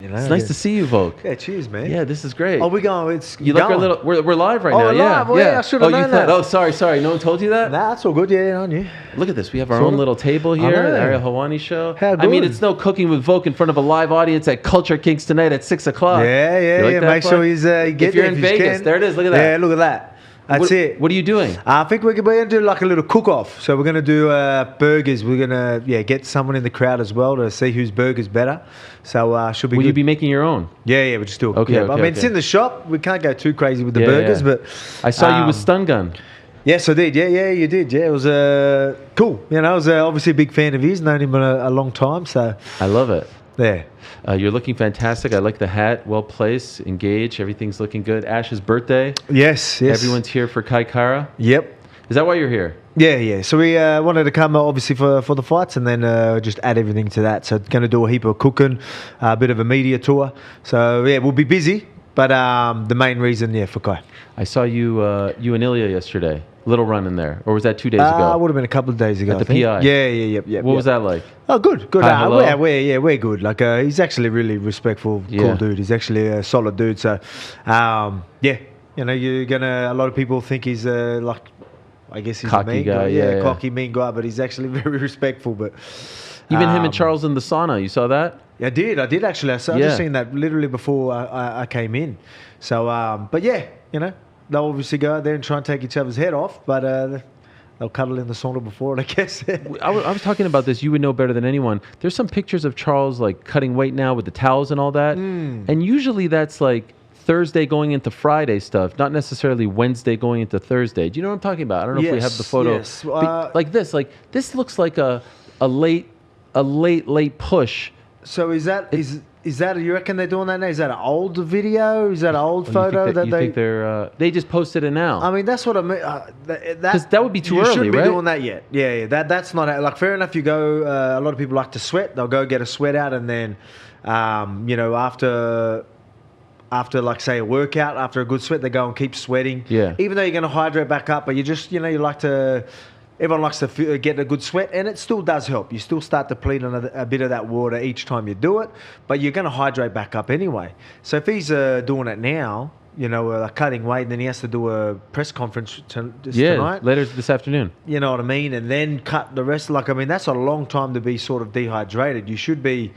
It's nice to see you, Volk. Yeah, cheers, man. Yeah, this is great. Oh, we going? It's you look a little. We're live right now. We're yeah, live. Well, yeah, I should have known that. Oh, sorry. No one told you that? Nah, it's all good. Yeah, I knew. Look at this. We have our own little table here, the Ariel Helwani Show. How good. I mean, it's no cooking with Volk in front of a live audience at Culture Kings tonight at 6 o'clock. Yeah. Make sure he's if you're in Vegas, there it is. Look at that. Yeah, look at that. That's it. What are you doing? I think we're going to do like a little cook-off. So we're going to do burgers. We're going to get someone in the crowd as well to see whose burger's better. So should be Will good. you be making your own? Yeah, we'll just do it. Okay, I mean, it's in the shop. We can't go too crazy with the burgers, but I saw you with Stun Gun. Yes, I did. Yeah, you did. Yeah, it was cool. You know, I was obviously a big fan of his. Known him a long time, so I love it. Yeah. You're looking fantastic. I like the hat. Well placed. Engaged. Everything's looking good. Ash's birthday. Yes. Everyone's here for Kai Kara. Yep. Is that why you're here? Yeah. So we wanted to come obviously for the fights and then just add everything to that. So going to do a heap of cooking, a bit of a media tour. So yeah, we'll be busy. But the main reason, for Kai. I saw you and Ilia yesterday. Little run in there, or was that 2 days ago? It would have been a couple of days ago. At the PI. Yeah. What was that like? Oh, good. Hi, hello? We're good. Like he's actually a really respectful, cool dude. He's actually a solid dude. So, you know, a lot of people think he's like, I guess he's cocky a mean guy. Cocky, mean guy, but he's actually very respectful. But even him and Charles in the sauna, you saw that? Yeah, I did actually. I just seen that literally before I came in. So, but yeah, you know, they'll obviously go out there and try and take each other's head off, but they'll cuddle in the sauna before it, I guess. I was talking about this. You would know better than anyone. There's some pictures of Charles like cutting weight now with the towels and all that, and usually that's like Thursday going into Friday stuff, not necessarily Wednesday going into Thursday. Do you know what I'm talking about? I don't know if we have the photo. Yes. Like this looks like a late push. So is that you reckon they're doing that now? Is that an old video? Is that an old photo you think they just posted it now? I mean, that's what I mean. That would be too early, right? You shouldn't be doing that yet. Yeah. That's not like fair enough. You go. A lot of people like to sweat. They'll go get a sweat out, and then, you know, after like say a workout, after a good sweat, they go and keep sweating. Yeah. Even though you're going to hydrate back up, but you just you like to. Everyone likes to get a good sweat, and it still does help. You still start depleting a bit of that water each time you do it, but you're going to hydrate back up anyway. So if he's doing it now, you know, cutting weight, and then he has to do a press conference tonight. Later this afternoon. You know what I mean? And then cut the rest. Like, I mean, that's a long time to be sort of dehydrated. You should be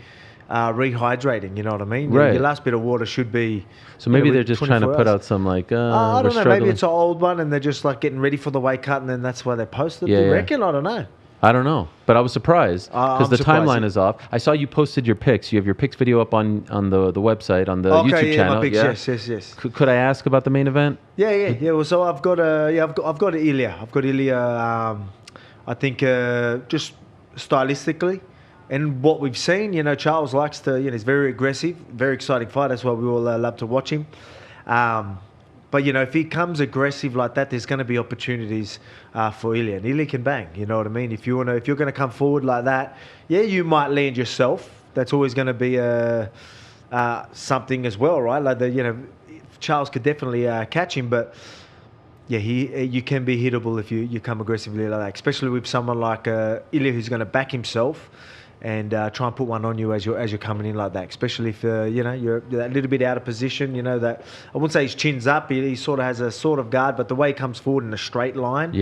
rehydrating, you know what I mean? Right. Your last bit of water should be... So maybe they're just trying to put out some like... I don't know, maybe it's an old one and they're just like getting ready for the weight cut and then that's why they posted it. Do you reckon? I don't know. I don't know, but I was surprised because the timeline is off. I saw you posted your pics. You have your pics video up on the website, on the YouTube channel. My pics, yes. Could I ask about the main event? Yeah. Well, so I've got Ilia. I've got Ilia. I think just stylistically, and what we've seen, you know, Charles likes to, you know, he's very aggressive, very exciting fight. That's why we all love to watch him. But, you know, if he comes aggressive like that, there's going to be opportunities for Ilia. And Ilia can bang, you know what I mean? If you're going to come forward like that, you might land yourself. That's always going to be something as well, right? Like, Charles could definitely catch him, but... Yeah, you can be hittable if you come aggressively like that, especially with someone like Ilia who's going to back himself and try and put one on you as you're coming in like that, especially if you know, you're that little bit out of position. You know, that I wouldn't say his chin's up, he sort of has a sort of guard, but the way he comes forward in a straight line,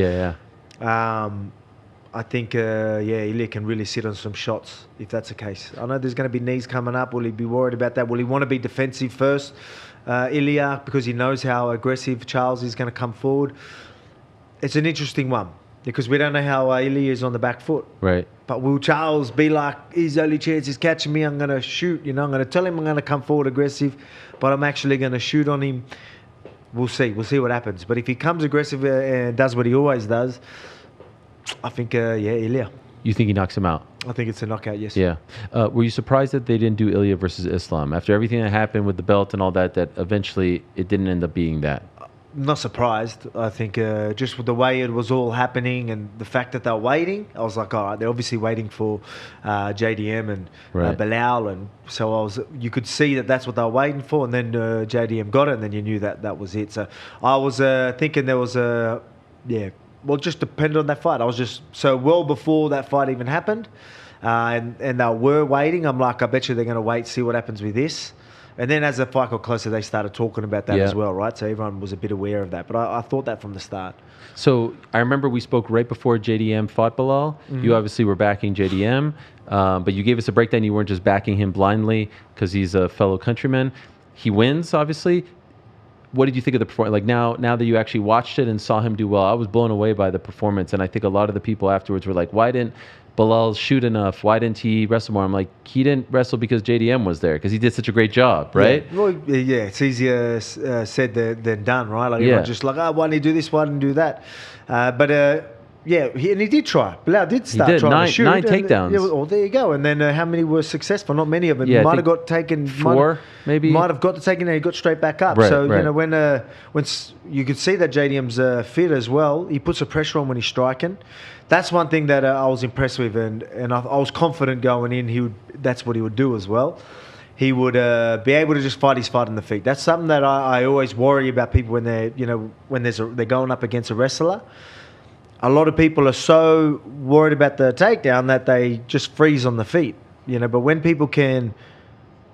I think Ilia can really sit on some shots if that's the case. I know there's going to be knees coming up. Will he be worried about that? Will he want to be defensive first, Ilia, because he knows how aggressive Charles is going to come forward? It's an interesting one because we don't know how Ilia is on the back foot. Right. But will Charles be like, his only chance is catching me, I'm going to shoot, you know, I'm going to tell him I'm going to come forward aggressive, but I'm actually going to shoot on him. We'll see what happens. But if he comes aggressive and does what he always does, I think, Ilia. You think he knocks him out? I think it's a knockout, yes. Yeah. Were you surprised that they didn't do Ilia versus Islam? After everything that happened with the belt and all that eventually it didn't end up being that? Not surprised. I think just with the way it was all happening and the fact that they're waiting, I was like, all right, they're obviously waiting for JDM and Bilal. And so you could see that that's what they were waiting for. And then JDM got it and then you knew that was it. So I was thinking there was well, just depended on that fight. I was just so well before that fight even happened. and they were waiting. I'm like, I bet you they're going to wait, see what happens with this. And then as the fight got closer, they started talking about that as well, right? So everyone was a bit aware of that. But I thought that from the start. So I remember we spoke right before JDM fought Bilal. You obviously were backing JDM, but you gave us a breakdown. You weren't just backing him blindly because he's a fellow countryman. He wins, obviously. What did you think of the performance? Like now that you actually watched it and saw him do well, I was blown away by the performance. And I think a lot of the people afterwards were like, why didn't Bilal shoot enough? Why didn't he wrestle more? I'm like, he didn't wrestle because JDM was there because he did such a great job, right? Yeah. Well, yeah, it's easier said than done, right? Like everyone's just like, why didn't he do this? Why didn't he do that? Yeah, he did try. Bilal did start trying to shoot. 9 takedowns. Well, there you go. And then how many were successful? Not many of them. Yeah, might have got taken. 4, maybe. Might have got taken and he got straight back up. Right, so, right. you know, when you could see that JDM's fit as well, he puts a pressure on when he's striking. That's one thing that I was impressed with. And I was confident going in, that's what he would do as well. He would be able to just fight his fight on the feet. That's something that I always worry about people when they're going up against a wrestler. A lot of people are so worried about the takedown that they just freeze on the feet, But when people can,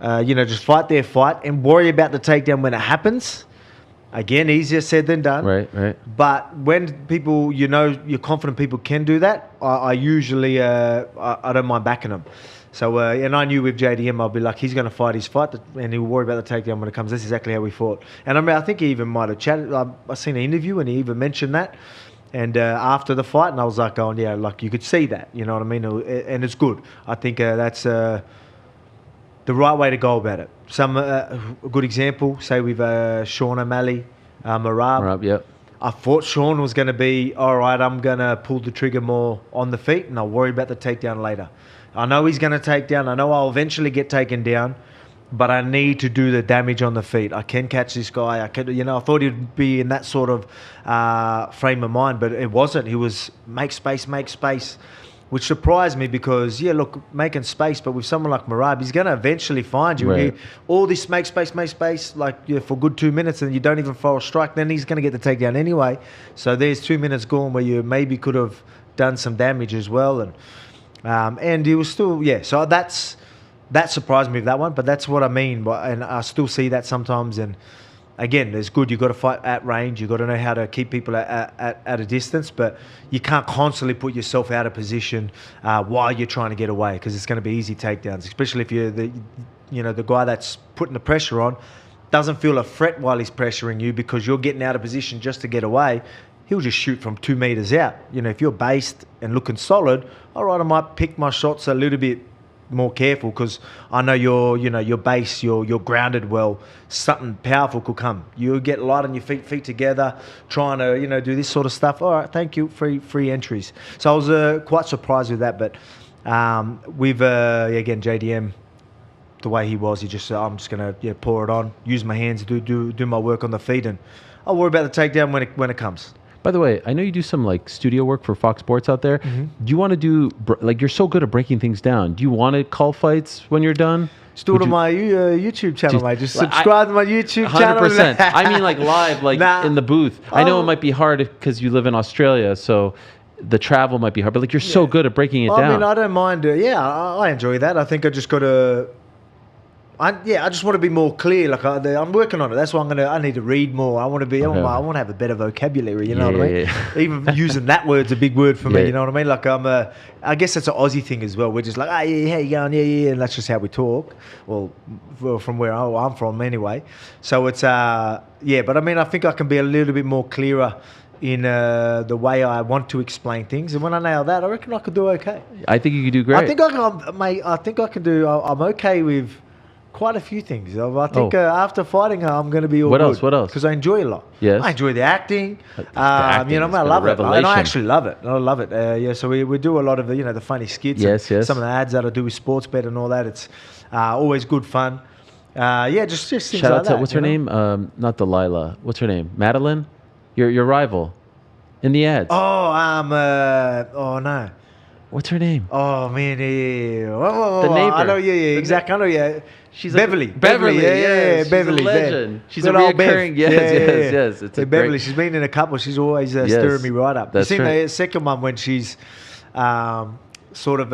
just fight their fight and worry about the takedown when it happens, again, easier said than done. Right. But when people, you're confident people can do that, I usually, I don't mind backing them. So, and I knew with JDM, I'll be like, he's going to fight his fight, and he'll worry about the takedown when it comes. That's exactly how we fought. And I think he even might have chatted. I've seen an interview, and he even mentioned that. And after the fight, and I was like, going, yeah, like you could see that, you know what I mean? And it's good. I think that's the right way to go about it. A good example, say with Sean O'Malley, Marab. Yep. I thought Sean was going to be, all right, I'm going to pull the trigger more on the feet, and I'll worry about the takedown later. I know he's going to take down. I know I'll eventually get taken down, but I need to do the damage on the feet. I can catch this guy. I thought he'd be in that sort of frame of mind, but it wasn't. He was make space, which surprised me because, making space, but with someone like Marab, he's going to eventually find you. Right. All this make space, for a good 2 minutes, and you don't even throw a strike, then he's going to get the takedown anyway. So there's 2 minutes gone where you maybe could have done some damage as well. And he was still, so that surprised me with that one, but that's what I mean. And I still see that sometimes. And again, it's good. You've got to fight at range. You've got to know how to keep people at a distance, but you can't constantly put yourself out of position while you're trying to get away, because it's going to be easy takedowns, especially if you're the guy that's putting the pressure on doesn't feel a threat while he's pressuring you because you're getting out of position just to get away. He'll just shoot from 2 meters out. If you're based and looking solid, all right, I might pick my shots a little bit more careful because I know your base, you're grounded well. Something powerful could come. You get light on your feet together, trying to do this sort of stuff. All right, thank you, free entries. So I was quite surprised with that, but with again JDM, the way he was, he just I'm just gonna pour it on, use my hands, do my work on the feet, and I'll worry about the takedown when it comes. By the way, I know you do some studio work for Fox Sports out there. Mm-hmm. Do you want to do you're so good at breaking things down? Do you want to call fights when you're done? Just do it on my YouTube channel, mate. Just subscribe to my YouTube channel. 100%. I mean, live, in the booth. I know it might be hard because you live in Australia, so the travel might be hard. But you're so good at breaking it down. I mean, I don't mind. I enjoy that. I think I just got to. I just want to be more clear. I'm working on it. That's why I need to read more. I want to be. Okay. I want to have a better vocabulary. You know what I mean? Yeah. Even using that word's a big word for me. You know what I mean? I guess it's an Aussie thing as well. We're just like, how you going? Yeah, and that's just how we talk. Well, from where I'm from anyway. So it's but I mean, I think I can be a little bit more clearer in the way I want to explain things, and when I nail that, I reckon I could do okay. I think you could do great. I think I can do. I'm okay with quite a few things. I think after fighting, I'm going to be all good. What else? Because I enjoy a lot. Yes. I enjoy the acting. I love it. And I actually love it. I love it. So we do a lot of the funny skits. Yes. Some of the ads that I do with Sportsbet and all that. It's always good fun. Just things Shout out like that. What's her name? Not Delilah. What's her name? Madeline? Your rival in the ads. Oh no. What's her name? Oh man, The neighbor. I know, exactly. I know, She's Beverly. Beverly, Beverly. She's a legend. She's a reoccurring. Yes. It's Beverly. Great. She's been in a couple. She's always stirring me right up. That's you seen right. the second one when she's sort of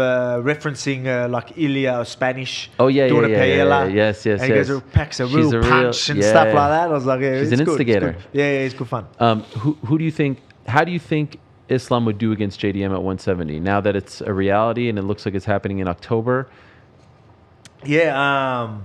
referencing like Ilia Spanish. Oh yeah, doing yeah, a yeah, paella. yeah, yes, yes, And he yes. goes, packs a She's real punch and stuff like that. I was like, yeah, she's it's an good, instigator. It's good. Yeah, it's good fun. Who do you think? How do you think Islam would do against JDM at 170? Now that it's a reality and it looks like it's happening in October. Yeah,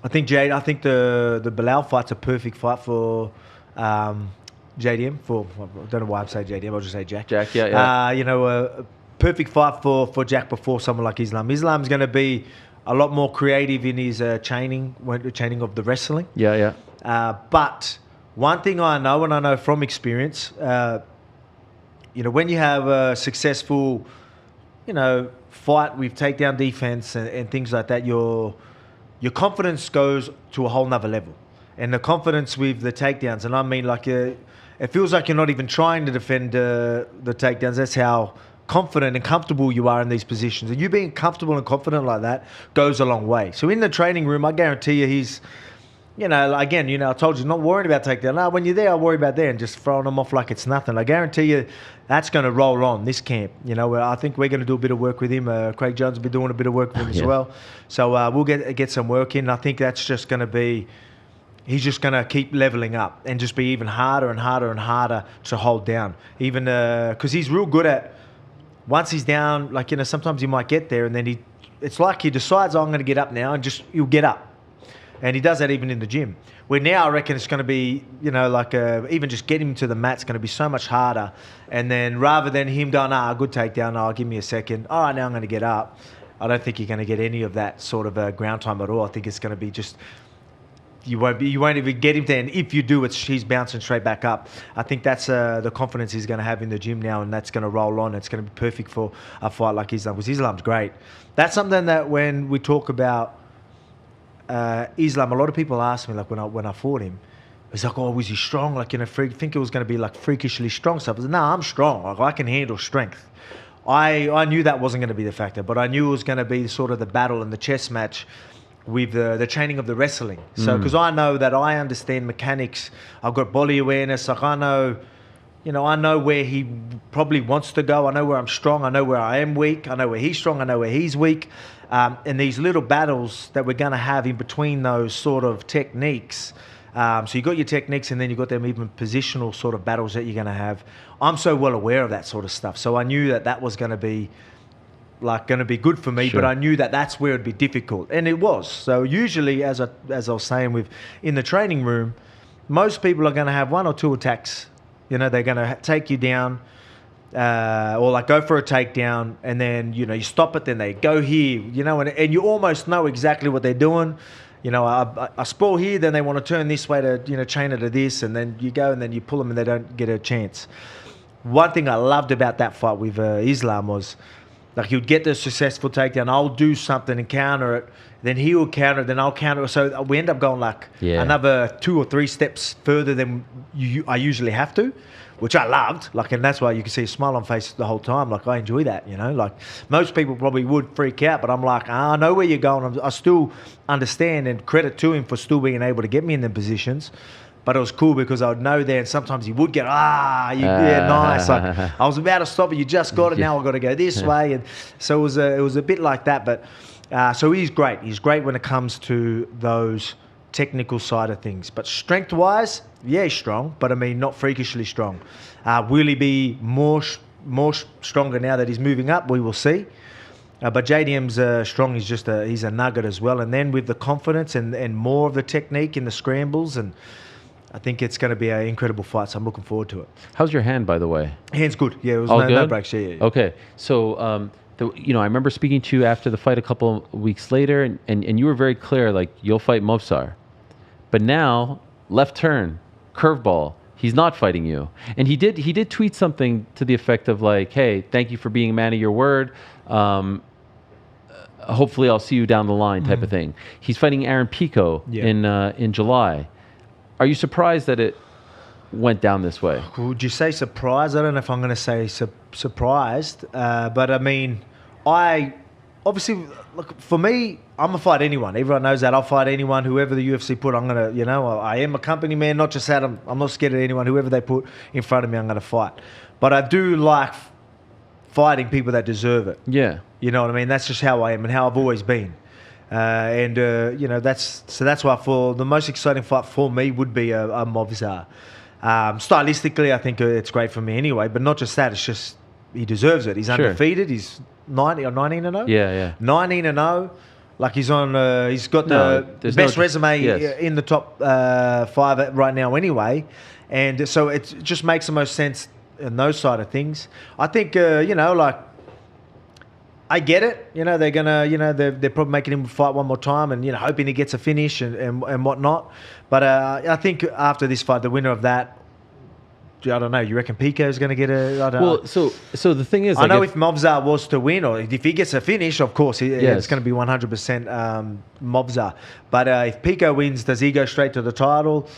I think the Bilal fight's a perfect fight for JDM. I don't know why I'm saying JDM. I'll just say Jack. Jack, yeah. A perfect fight for Jack before someone like Islam. Islam's going to be a lot more creative in his chaining of the wrestling. Yeah. But one thing I know, and I know from experience, when you have a successful, fight with takedown defense and things like that, your confidence goes to a whole nother level. And the confidence with the takedowns, and I mean like it feels like you're not even trying to defend the takedowns. That's how confident and comfortable you are in these positions. And you being comfortable and confident like that goes a long way. So in the training room, I guarantee you he's, I told you, not worrying about takedown. No, when you're there, I worry about there and just throwing them off like it's nothing. I guarantee you that's going to roll on this camp. I think we're going to do a bit of work with him. Craig Jones will be doing a bit of work with him as well. So we'll get some work in. I think that's just going to be, he's just going to keep leveling up and just be even harder and harder and harder to hold down. Even because he's real good at, once he's down, sometimes he might get there and then it's like he decides, I'm going to get up now, and he'll get up. And he does that even in the gym. Where now I reckon it's going to be, even just getting him to the mat's going to be so much harder. And then rather than him going, good takedown, give me a second. All right, now I'm going to get up. I don't think you're going to get any of that sort of ground time at all. I think it's going to be just, you won't even get him there. And if you do, he's bouncing straight back up. I think that's the confidence he's going to have in the gym now, and that's going to roll on. It's going to be perfect for a fight like Islam, because Islam's great. That's something that when we talk about Islam, a lot of people ask me, when I fought him, it's like, was he strong? Think it was going to be freakishly strong stuff. I said, no, I'm strong. I can handle strength. I knew that wasn't going to be the factor, but I knew it was going to be sort of the battle and the chess match with the training of the wrestling. So, because I know that I understand mechanics, I've got body awareness. I know where he probably wants to go. I know where I'm strong. I know where I am weak. I know where he's strong. I know where he's weak. And these little battles that we're going to have in between those sort of techniques. So you got your techniques, and then you got them even positional sort of battles that you're going to have. I'm so well aware of that sort of stuff. So I knew that was going to be good for me, Sure. but I knew that that's where it'd be difficult, and it was. So usually, as I was saying, in the training room, most people are going to have one or two attacks. They're going to take you down, or go for a takedown, and then you stop it. Then they go here, and you almost know exactly what they're doing. I sprawl here, then they want to turn this way to chain it to this, and then you go and then you pull them, and they don't get a chance. One thing I loved about that fight with Islam was, he would get the successful takedown, I'll do something and counter it, then he will counter it, then I'll counter it. So we end up going another 2 or 3 steps further than I usually have to, which I loved. And that's why you can see a smile on face the whole time. I enjoy that, most people probably would freak out, but I'm like, I know where you're going. I still understand, and credit to him for still being able to get me in the positions. But it was cool because I would know there, and sometimes he would get, nice. I was about to stop it, you just got it, now I've got to go this way. And so it was a bit like that. But so he's great. He's great when it comes to those technical side of things. But strength-wise, he's strong, but not freakishly strong. Will he be more stronger now that he's moving up? We will see. But JDM's strong. He's a nugget as well. And then with the confidence and more of the technique in the scrambles, and I think it's going to be an incredible fight, so I'm looking forward to it. How's your hand, by the way? Hand's good. Yeah, it was All good? no breaks. Yeah. Okay. So, I remember speaking to you after the fight a couple of weeks later, and you were very clear, you'll fight Movsar. But now, left turn, curveball, he's not fighting you. And he did tweet something to the effect of hey, thank you for being a man of your word. Hopefully I'll see you down the line type of thing. He's fighting Aaron Pico in July. Are you surprised that it went down this way? Would you say surprised? I don't know if I'm going to say surprised. But I obviously, look, for me, I'm going to fight anyone. Everyone knows that. I'll fight anyone, whoever the UFC put. I'm going to, I am a company man, not just that. I'm not scared of anyone. Whoever they put in front of me, I'm going to fight. But I do like fighting people that deserve it. Yeah. You know what I mean? That's just how I am and how I've always been. You know, that's why for the most exciting fight for me would be a Movsar. Stylistically, I think it's great for me anyway, but not just that. It's just he deserves it. He's undefeated. He's 19 or 0. Yeah. 19-0. Like he's on. He's got the best resume in the top 5 right now anyway, and so it just makes the most sense in those side of things. I think you know, like, I get it. You know, they're gonna, you know, they're probably making him fight one more time and, you know, hoping he gets a finish and whatnot. But I think after this fight, the winner of that, I don't know. You reckon Pico's going to get a? I don't know. So the thing is, I know if Movsar was to win, or if he gets a finish, of course, it's going to be 100% Movsar. But if Pico wins, does he go straight to the title?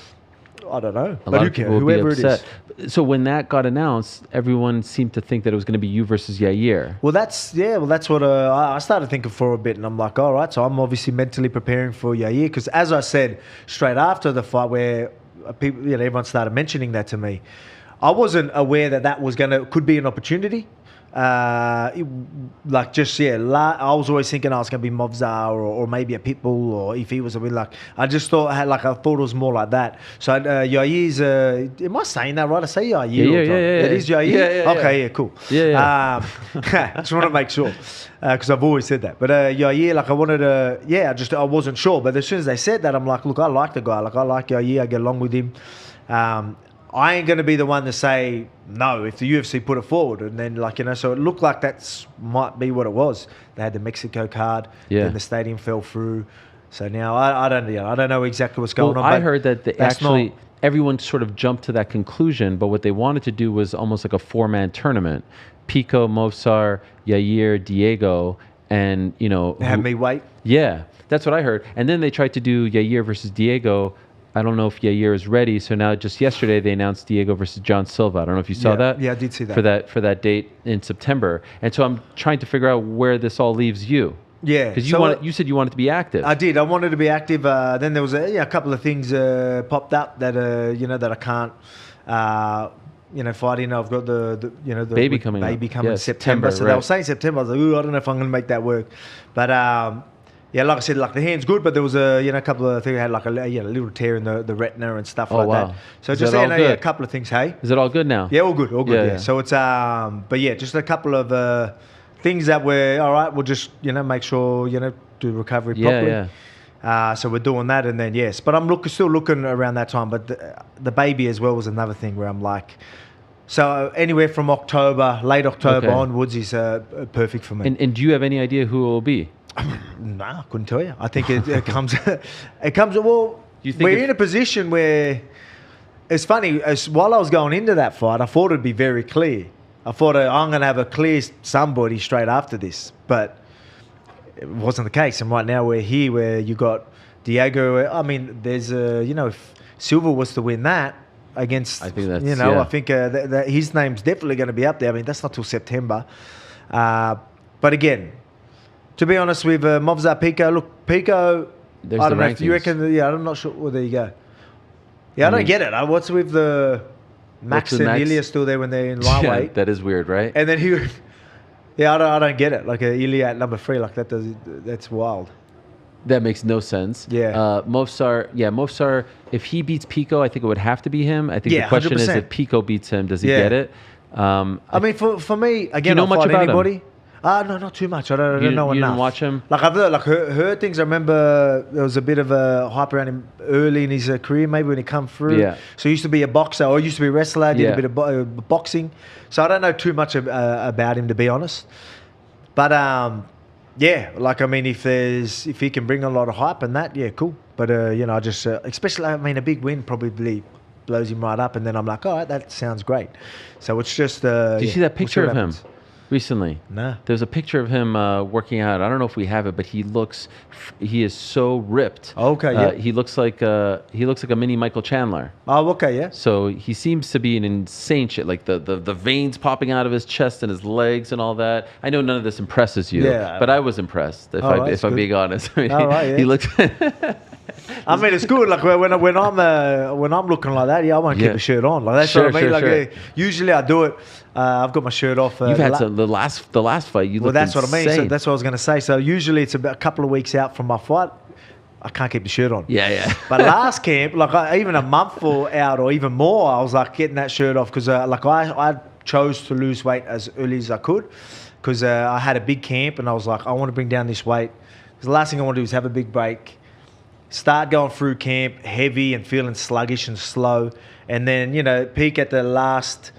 I don't know. A lot of people whoever it is. So when that got announced, everyone seemed to think that it was going to be you versus Yair. Well, that's what I started thinking for a bit, and I'm like, all right. So I'm obviously mentally preparing for Yair because, as I said, straight after the fight, where people, you know, everyone started mentioning that to me, I wasn't aware that was could be an opportunity. I was always thinking I was going to be Movsar or maybe a Pitbull, or if he was a bit like, I just thought I thought it was more like that. So Yair's, am I saying that right? I say Yair. Yeah. It is Yair? Yeah. Okay, yeah, cool. Yeah. Just want to make sure because I've always said that. But Yair, like I wanted to, I wasn't sure. But as soon as they said that, I'm like, look, I like the guy. Like I like Yair. I get along with him. I ain't going to be the one to say no if the UFC put it forward. And then, like, you know, so it looked like that might be what it was. They had the Mexico card, then the stadium fell through. So now I don't know exactly what's going on. I heard that everyone sort of jumped to that conclusion, but what they wanted to do was almost like a 4-man tournament. Pico, Movsar, Yair, Diego, and, you know... Have me wait? Yeah, that's what I heard. And then they tried to do Yair versus Diego. I don't know if Yair is ready. So now, just yesterday, they announced Diego versus John Silva. I don't know if you saw that. Yeah, I did see that. For that date in September. And so I'm trying to figure out where this all leaves you. Yeah. Because you said you wanted to be active. I did. I wanted to be active. Then there was a couple of things popped up that that I can't fight in. I've got the baby coming in September. So they were saying September. I was like, I don't know if I'm going to make that work. But yeah, like I said, like the hand's good, but there was a couple of things. I had like a little tear in the retina and stuff that. So just a couple of things. Hey, is it all good now? Yeah, all good. Yeah. So it's but yeah, just a couple of things that were all right. We'll just make sure do recovery properly. Yeah. So we're doing that, and then but I'm still looking around that time. But the baby as well was another thing where I'm like. So anywhere from late October onwards is perfect for me. And do you have any idea who it will be? Nah, I couldn't tell you. I think it comes. It comes. Well, we're in a position where it's funny. While I was going into that fight, I thought it'd be very clear. I thought I'm going to have a clear somebody straight after this, but it wasn't the case. And right now we're here where you got Diego. I mean, there's if Silva was to win that against, I think that's I think that his name's definitely going to be up there. I mean, that's not till September. But again. To be honest with Movsar Pico, look, Pico, there's I don't know if you reckon, I'm not sure. Well, there you go. Yeah, I don't get it. What's with the Max and Ilia still there when they're in lightweight? That is weird, right? And then I don't get it. Like Ilia at number 3, like that's wild. That makes no sense. Yeah. Movsar, if he beats Pico, I think it would have to be him. I think the question 100%. Is if Pico beats him, does he get it? I mean, for me, again, do you know much about anybody. Him? No, not too much. I don't know enough. You didn't watch him? Like I've heard things. I remember there was a bit of a hype around him early in his career, maybe when he come through. Yeah. So he used to be a boxer, or used to be a wrestler. Did a bit of boxing. So I don't know too much about him, to be honest. But like I mean, if he can bring a lot of hype and that, cool. But I just especially a big win probably blows him right up, and then I'm like, all right, that sounds great. So it's just. Did you see that picture of him? Recently, nah. There's a picture of him working out. I don't know if we have it, but he is so ripped. Okay, yeah. He looks like a mini Michael Chandler. Oh, okay, yeah. So he seems to be an insane shit, like the veins popping out of his chest and his legs and all that. I know none of this impresses you, but I was impressed. If I'm being honest, all right, yeah. He looks. I mean, it's good. Like when I'm looking like that, I won't keep the shirt on. Like that's what I mean. Like usually I do it. I've got my shirt off. You've had the last fight. You looked that's insane. what I mean. So that's what I was going to say. So usually it's about a couple of weeks out from my fight. I can't keep the shirt on. Yeah. But last camp, like even a month or out or even more, I was like getting that shirt off because like I chose to lose weight as early as I could because I had a big camp and I was like, I want to bring down this weight. Because the last thing I want to do is have a big break, start going through camp heavy and feeling sluggish and slow, and then, peak at the last,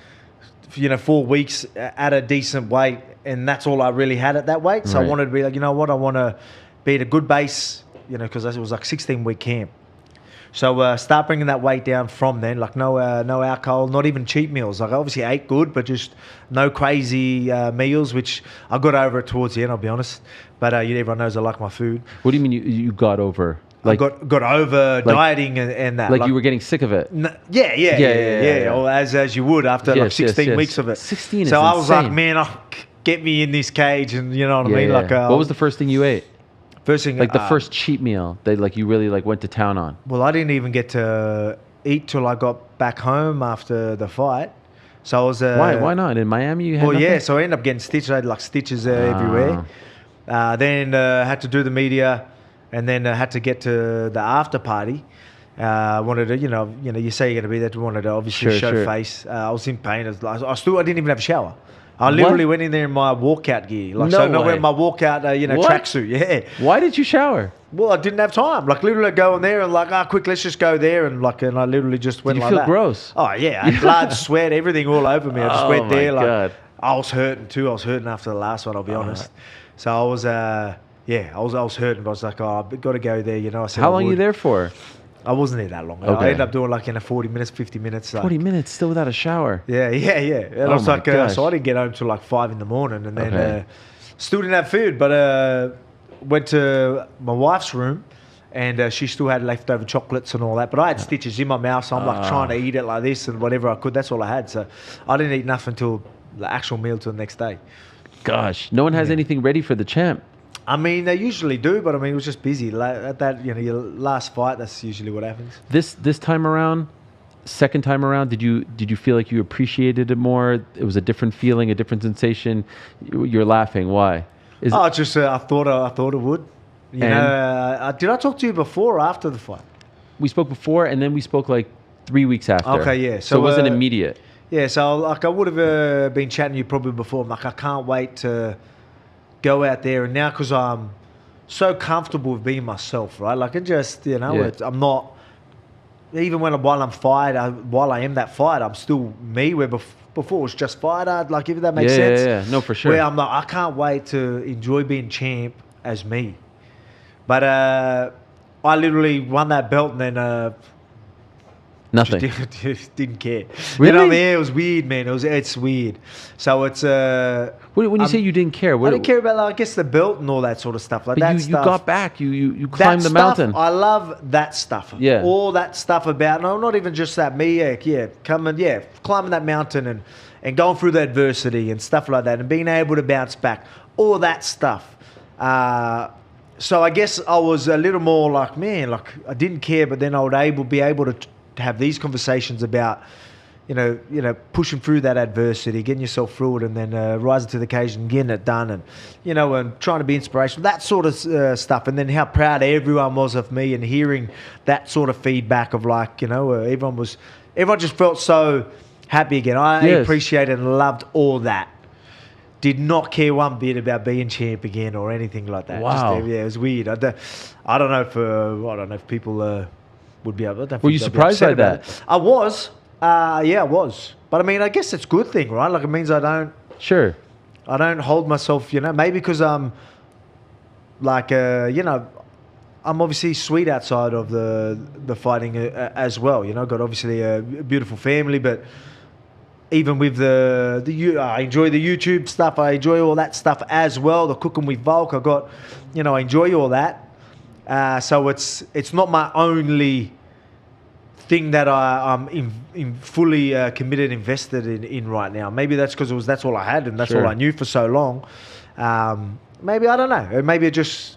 4 weeks at a decent weight, and that's all I really had at that weight. So I wanted to be like, you know what, I want to be at a good base, because it was like 16-week camp. So start bringing that weight down from then, like no alcohol, not even cheat meals. Like I obviously ate good, but just no crazy meals, which I got over it towards the end, I'll be honest. But everyone knows I like my food. What do you mean you got over? Like, I got over dieting and that. Like you were getting sick of it? Yeah. Or as you would after 16 weeks of it. 16 is So I was insane. like, man, get me in this cage, and you know what I mean? Like, what was the first thing you ate? First thing, like the first cheat meal that you really went to town on. Well, I didn't even get to eat till I got back home after the fight. So I was why not in Miami? You had nothing? So I ended up getting stitches. I had like stitches everywhere. Then had to do the media, and then had to get to the after party. Wanted to, you say you're gonna be there. Wanted to obviously show face. I was in pain. I didn't even have a shower. I literally went in there in my walkout gear. Like, no way. Wearing my walkout, tracksuit. Yeah. Why did you shower? Well, I didn't have time. Like, literally go in there and like, quick, let's just go there. And I literally just went like that. Did you feel gross? Oh, yeah. I had blood, sweat, everything all over me. I just went there. God. I was hurting too. I was hurting after the last one, I'll be honest. So I was, I was hurting. But I was like, I've got to go there. I said, how long are you there for? I wasn't there that long. Okay. I ended up doing 40 minutes, 50 minutes. 40 minutes still without a shower? Yeah. And I was like, so I didn't get home till 5 in the morning, and then still didn't have food, but went to my wife's room, and she still had leftover chocolates and all that, but I had stitches in my mouth, so I'm trying to eat it like this and whatever I could. That's all I had. So I didn't eat nothing until the actual meal till the next day. Gosh, no one has anything ready for the champ. I mean, they usually do, but I mean, it was just busy. At that, your last fight, that's usually what happens. This time around, second time around, did you feel like you appreciated it more? It was a different feeling, a different sensation. You're laughing. Why? I thought it would. Did I talk to you before or after the fight? We spoke before, and then we spoke like 3 weeks after. Okay, yeah. So it wasn't immediate. Yeah, so I would have been chatting to you probably before. I'm like, I can't wait to go out there, and now because I'm so comfortable with being myself, right? Like, it just, I'm not, even while I am that fighter, I'm still me, where before it was just fighter, like, if that makes sense. Yeah, no, for sure. Where I'm like, I can't wait to enjoy being champ as me. But I literally won that belt, and then nothing. Just didn't care. Really? You know what I mean? It was weird, man. It's weird. So it's when you say you didn't care, I didn't care about, I guess, the belt and all that sort of stuff. Like, but that you stuff. You got back. You climbed the mountain. I love that stuff. Yeah. All that stuff about, no, not even just that. Climbing that mountain and going through the adversity and stuff like that, and being able to bounce back. All that stuff. So I guess I was a little more like, man, like, I didn't care, but then I would be able to have these conversations about, pushing through that adversity, getting yourself through it, and then rising to the occasion, getting it done, and and trying to be inspirational, that sort of stuff. And then how proud everyone was of me, and hearing that sort of feedback of, like, everyone just felt so happy again. I appreciated and loved all that. Did not care one bit about being champ again or anything like that. Wow. Just, it was weird. I don't know if people would be able to. Were you surprised by that? I was. I was. But I mean, I guess it's a good thing, right? Like, it means I don't hold myself, maybe because I'm like, I'm obviously sweet outside of the fighting as well. Got obviously a beautiful family, but even with I enjoy the YouTube stuff. I enjoy all that stuff as well. The cooking with Volk, I enjoy all that. So it's not my only thing that I'm in fully committed, invested in right now. Maybe that's because that's all I had, and that's all I knew for so long. Maybe, I don't know. Maybe it just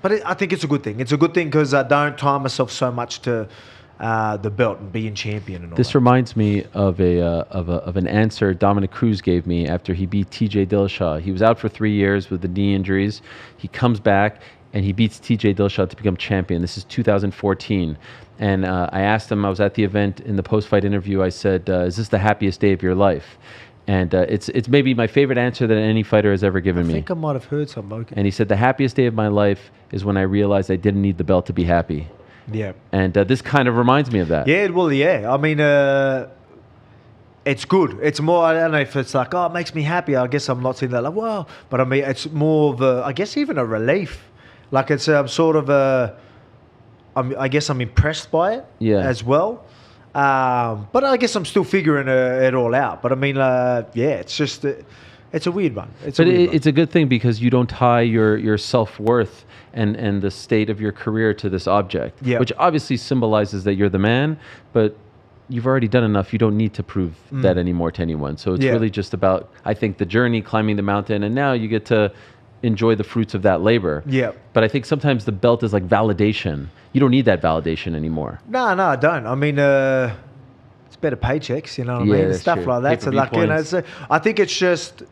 But I think it's a good thing. It's a good thing because I don't tie myself so much to the belt and being champion and all This that. reminds me of an answer Dominic Cruz gave me after he beat TJ Dillashaw. He was out for 3 years with the knee injuries. He comes back and he beats TJ Dillashaw to become champion. This is 2014. And I asked him, I was at the event in the post-fight interview, I said, is this the happiest day of your life? And it's maybe my favorite answer that any fighter has ever given me. I think I might have heard something. Okay. And he said, the happiest day of my life is when I realized I didn't need the belt to be happy. Yeah. And this kind of reminds me of that. Yeah, well, yeah. I mean, it's good. It's more, I don't know if it's like, oh, it makes me happy. I guess I'm not saying that like, wow. But I mean, it's more of a, I guess even a relief. Like it's sort of a, I guess I'm impressed by it as well. But I guess I'm still figuring it all out. But I mean, yeah, it's just, it's a weird one. It's a good thing because you don't tie your self-worth and the state of your career to this object, which obviously symbolizes that you're the man, but you've already done enough. You don't need to prove that anymore to anyone. So it's really just about, I think, the journey, climbing the mountain, and now you get to enjoy the fruits of that labor. Yeah. But I think sometimes the belt is like validation. You don't need that validation anymore. No, I don't. I mean, it's better paychecks, you know what I mean? Stuff true. Like that. So like, you know, I think it's just,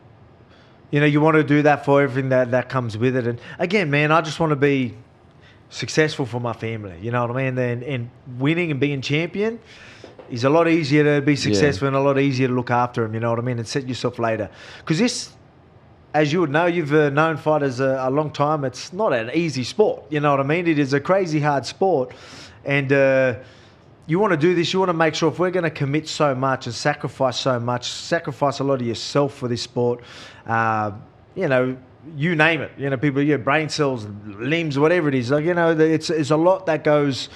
you know, you want to do that for everything that comes with it. And again, man, I just want to be successful for my family. You know what I mean? And winning and being champion is a lot easier to be successful and a lot easier to look after them. You know what I mean? And set yourself later. Because this, as you would know, you've known fighters a long time. It's not an easy sport. You know what I mean? It is a crazy hard sport. And you want to do this, you want to make sure if we're going to commit so much and sacrifice so much, sacrifice a lot of yourself for this sport, you know, you name it. You know, people, your brain cells, limbs, whatever it is. Like, you know, it's a lot that goes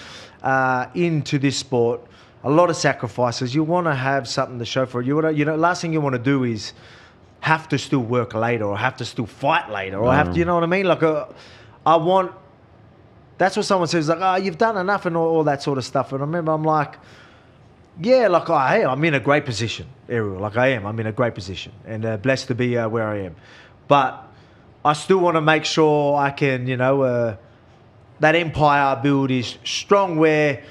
into this sport. A lot of sacrifices. You want to have something to show for it. You know, last thing you want to do is have to still work later or have to still fight later or have to, you know what I mean? Like, I want, that's what someone says, like, oh, you've done enough and all that sort of stuff. And I remember I'm like, yeah, like I'm in a great position, Ariel. Like I'm in a great position and blessed to be where I am. But I still want to make sure I can, you know, that empire I build is strong where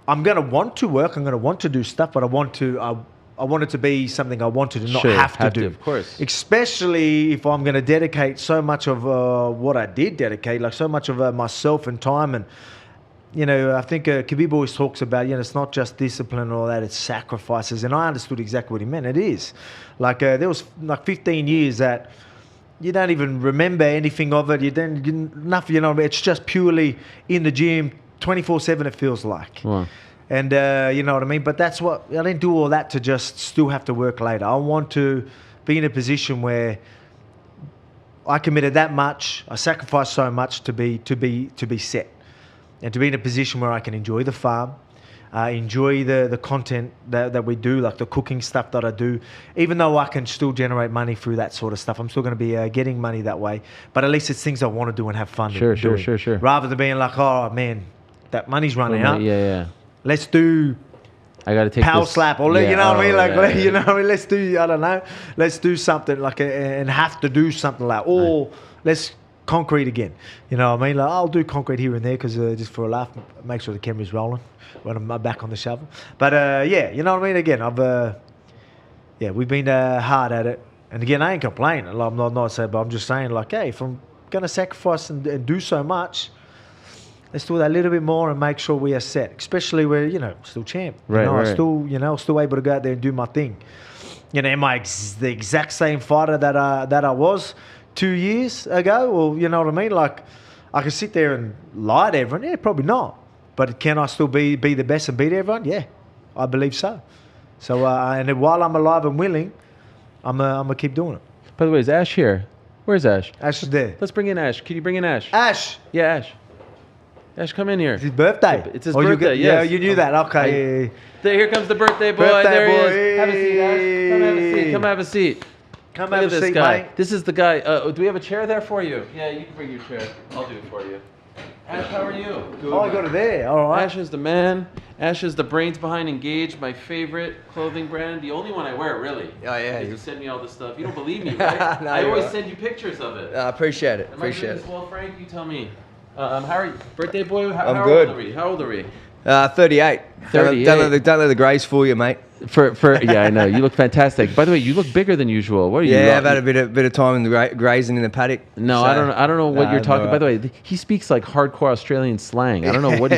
I'm going to want to work, I'm going to want to do stuff, but I want it to be something I wanted to not have to do. Of course. Especially if I'm going to dedicate so much of what I did dedicate, like so much of myself and time. And, you know, I think Khabib always talks about, you know, it's not just discipline and all that, it's sacrifices. And I understood exactly what he meant. It is. Like there was like 15 years that you don't even remember anything of it. Nothing, you know, it's just purely in the gym, 24/7 it feels like. Wow. And you know what I mean? But that's what, I didn't do all that to just still have to work later. I want to be in a position where I committed that much, I sacrificed so much to be set. And to be in a position where I can enjoy the farm, enjoy the content that we do, like the cooking stuff that I do. Even though I can still generate money through that sort of stuff, I'm still going to be getting money that way. But at least it's things I want to do and have fun doing. Sure. Rather than being like, oh man, that money's running out. Yeah. Let's do I got to take power this, slap or you know what I mean? Like you know what I mean? Let's do, I don't know. Let's do something like and have to do something like, or let's concrete again. You know what I mean? Like I'll do concrete here and there because just for a laugh, make sure the camera's rolling when I'm back on the shovel. But yeah, you know what I mean? Again, we've been hard at it. And again, I ain't complaining. I'm not saying, but I'm just saying like, hey, if I'm going to sacrifice and do so much, let's do that a little bit more and make sure we are set, especially where, you know, still champ. Right. I'm still able to go out there and do my thing. You know, am I the exact same fighter that I was 2 years ago? Well, you know what I mean? Like, I can sit there and lie to everyone. Yeah, probably not. But can I still be the best and beat everyone? Yeah, I believe so. So, and while I'm alive and willing, I'm going to keep doing it. By the way, is Ash here? Where's Ash? Ash is there. Let's bring in Ash. Can you bring in Ash? Ash! Yeah, Ash. Ash, come in here. It's his birthday. It's his birthday, yes. Yeah, you knew that. Okay. Here comes the birthday boy. There he is. Have a seat, Ash. Come have a seat. Come Look have at a this seat, guy. mate. This is the guy. Do we have a chair there for you? Yeah, you can bring your chair. I'll do it for you. Ash, how are you? Good, I got it there. All right. Ash is the man. Ash is the brains behind Engage, my favorite clothing brand. The only one I wear, really. Oh, yeah. You send me all this stuff. You don't believe me, right? No, I always right. send you pictures of it. I appreciate it. Am I doing this well, Frank? You tell me. How are you? Birthday boy? I'm good. How old are we? 38. 38. Don't let the greys fool you, mate. Yeah, I know. You look fantastic. By the way, you look bigger than usual. What are you? Yeah, I've had a bit of time in the grazing in the paddock. No, so, I don't know what you're talking. By the way, he speaks like hardcore Australian slang. I don't know what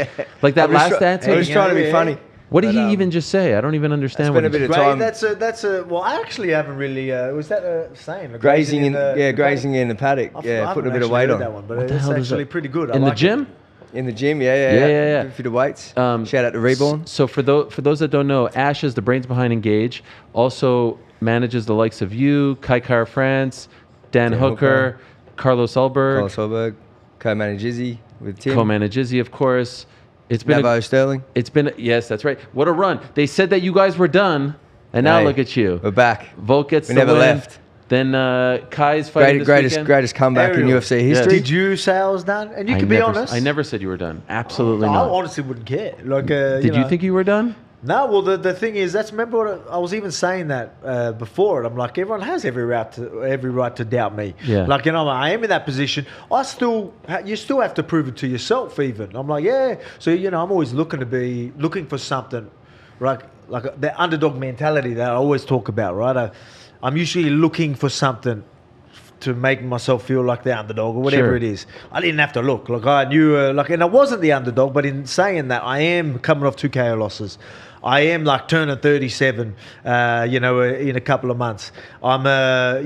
like that last answer. I was trying to be funny. What did he even just say? I don't even understand. It's been a bit of time. That's a. Well, I actually haven't really. Was that a saying? Grazing in the paddock. Putting a bit of weight on. That one, but it's actually pretty good. In the gym? In the gym, yeah. A bit of weights. Shout out to Reborn. So for those that don't know, Ash is the brains behind Engage. Also manages the likes of you, Kai Kara France, Dan Hooker, Carlos Ulberg. Co-manage Izzy with Tim. Co-manage Izzy, of course. It's been Navo Sterling. It's been yes, that's right. What a run! They said that you guys were done, and now look at you. We're back. Volk gets we the never win. left. Then Kai's fighting this weekend. Greatest comeback in UFC history. Did you say I was done? And you can be honest. I never said you were done. Absolutely not. I honestly wouldn't care. Like, did you think you were done? No, well, the thing is, remember what I was even saying that before. I'm like, everyone has every right to doubt me. Yeah. Like, I am in that position. You still have to prove it to yourself. Even I'm like, yeah. So I'm always looking for something, right? Like the underdog mentality that I always talk about, right? I'm usually looking for something to make myself feel like the underdog or whatever it is. I didn't have to look. Like I knew, and I wasn't the underdog, but in saying that, I am coming off 2 KO losses. I am like turning 37, in a couple of months. I'm,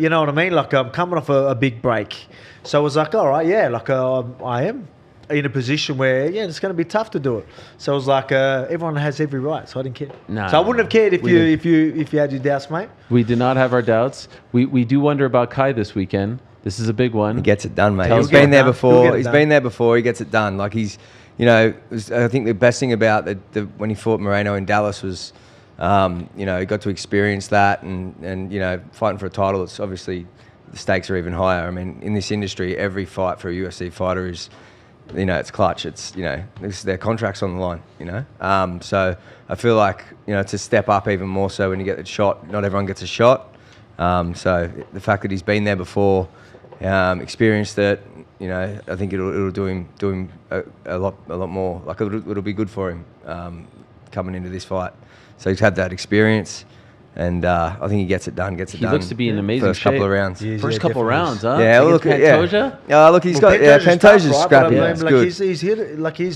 you know what I mean? Like I'm coming off a big break. So I was like, all right, yeah, like I am in a position where, it's going to be tough to do it. So I was like, everyone has every right, so I didn't care. So I wouldn't have cared if you had your doubts, mate. We did not have our doubts. We do wonder about Kai this weekend. This is a big one. He gets it done, mate. He's been there before. He's been there before. He gets it done. Like he's, I think the best thing about when he fought Moreno in Dallas was, he got to experience that and fighting for a title. It's obviously the stakes are even higher. I mean, in this industry, every fight for a UFC fighter is, it's clutch. It's, their contract's on the line, So I feel like, to step up even more so when you get the shot, not everyone gets a shot. So the fact that he's been there before, experienced it, I think it'll do him a lot more. Like it'll be good for him coming into this fight. So he's had that experience. And I think he gets it done. He looks to be in amazing first shape. couple of rounds. First couple of rounds, huh? Yeah, look at Pantoja. Look, he's got Pantoja's scrappy. Yeah, it's good. He's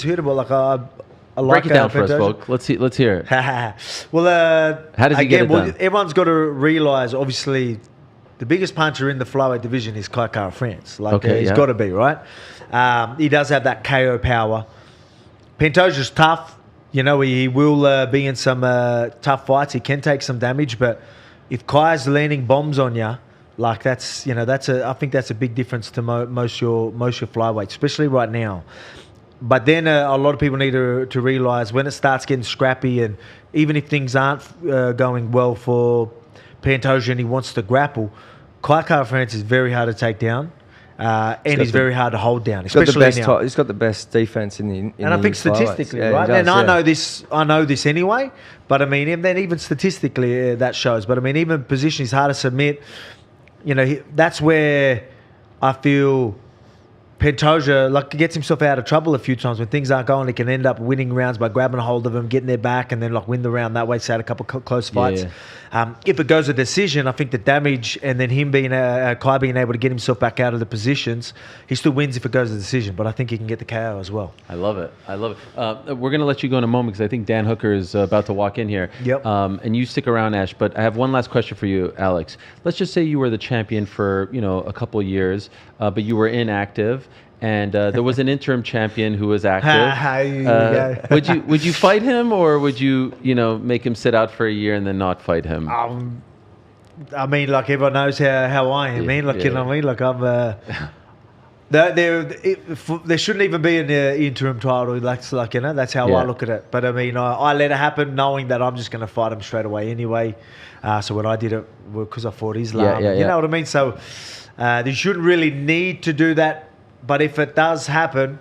hittable. Like I like break it down for us, Volk. Let's hear it. Well, how does he get it done? Everyone's got to realize, obviously, the biggest puncher in the flyweight division is Kai Kara France. He's got to be, right? He does have that KO power. Pantoja's tough. He will be in some tough fights. He can take some damage, but if Kai's leaning bombs on you, like I think that's a big difference to most your flyweights, especially right now. But then a lot of people need to realize when it starts getting scrappy, and even if things aren't going well for Pantoja and he wants to grapple, Kai Kara France is very hard to take down. And he's very hard to hold down, especially now. He's got the best defense in the. And I think statistically, right? And I know this anyway. But I mean, and then even statistically, that shows. But I mean, even position is hard to submit. That's where I feel Pantoja gets himself out of trouble a few times when things aren't going. He can end up winning rounds by grabbing a hold of them, getting their back, and then win the round that way. So had a couple close fights. If it goes a decision, I think the damage and then him being Kai being able to get himself back out of the positions, he still wins if it goes a decision. But I think he can get the KO as well. I love it. We're going to let you go in a moment because I think Dan Hooker is about to walk in here. Yep. And you stick around, Ash. But I have one last question for you, Alex. Let's just say you were the champion for a couple of years, but you were inactive. And there was an interim champion who was active. Would you fight him, or would you make him sit out for a year and then not fight him? I mean, everyone knows how I am, man. You know what I mean? I'm. There shouldn't even be an interim title. That's how I look at it. But I mean, I let it happen, knowing that I'm just going to fight him straight away anyway. So when I did it, because I fought Islam, you know what I mean. So you shouldn't really need to do that. But if it does happen,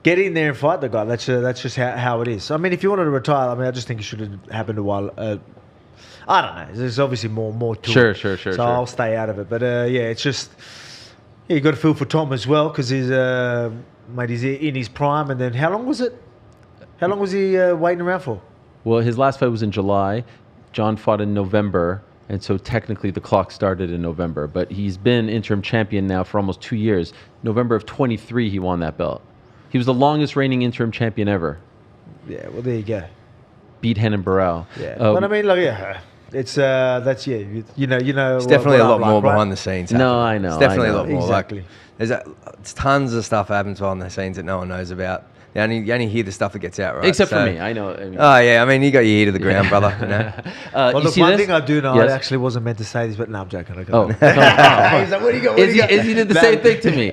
get in there and fight the guy. That's just how it is. I mean, if you wanted to retire, I just think it should have happened a while. I don't know. There's obviously more to it. Sure. So I'll stay out of it. But it's just you got to feel for Tom as well because he's mate, he's in his prime. And then how long was it? How long was he waiting around for? Well, his last fight was in July. John fought in November. And so technically the clock started in November. But he's been interim champion now for almost 2 years. November of 23, he won that belt. He was the longest reigning interim champion ever. Yeah, well, there you go. Beat Henan Barral. Yeah. But I mean, look, yeah. It's that's you know. It's definitely a lot more behind the scenes. No, I know. It's definitely I know. a lot more. Exactly. Like, there's tons of stuff happens behind the scenes that no one knows about. You only hear the stuff that gets out, right? Except for me, I know. I mean, oh yeah, I mean you got your ear to the ground, brother. You know? Well, look, one thing I do know, Yes. I actually wasn't meant to say this, but no, I'm joking. Oh, He's like, what do you got? Izzy did the same thing to me.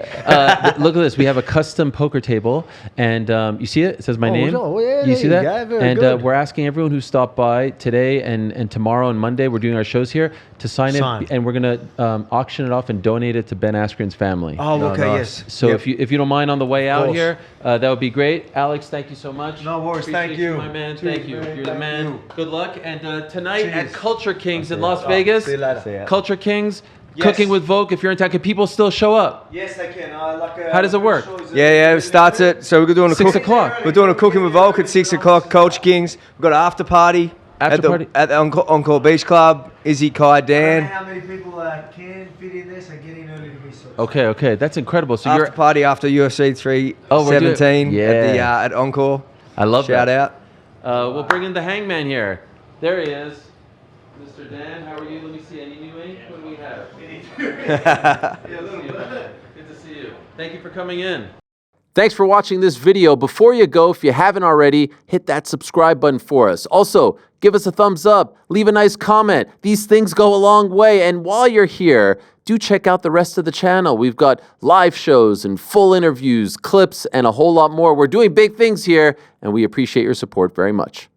Look at this. We have a custom poker table, and you see it? It says my name. Oh, yeah, you see there that? you go. Very And good. we're asking everyone who stopped by today and tomorrow and Monday. We're doing our shows here to sign it, and we're gonna auction it off and donate it to Ben Askren's family. Oh, okay, nice. yes. So if you don't mind on the way out course. here, that would be great. Alex, thank you so much. No worries, Appreciate thank you. my man. Cheers, Thank you. man. You're the Thank man. you. Good luck. And tonight at Cheers. Culture Kings in Las Vegas. See you later. Culture Kings, Yes. cooking with Volk. If you're in town, can people still show up? Yes, they can. How does it work? Yeah, it starts at so we're doing a 6 o'clock. We're doing a cooking with Volk at 6 o'clock. Culture Kings. We've got an after party. After party? At the Encore Beach Club. Izzy, Kai, I don't know Dan. how many people can fit in this and get in early to be so. Okay, that's incredible. So After you're. party after UFC 317 we're doing- at the Yeah. at Encore. I love Shout that. out. We'll bring in the hangman here. There he is. Mr. Dan, how are you? Let me see. Any new ink? What do we have? Yeah, a little bit. Good to see you. Thank you for coming in. Thanks for watching this video. Before you go, if you haven't already, hit that subscribe button for us. Also, give us a thumbs up, leave a nice comment. These things go a long way. And while you're here, do check out the rest of the channel. We've got live shows and full interviews, clips, and a whole lot more. We're doing big things here, and we appreciate your support very much.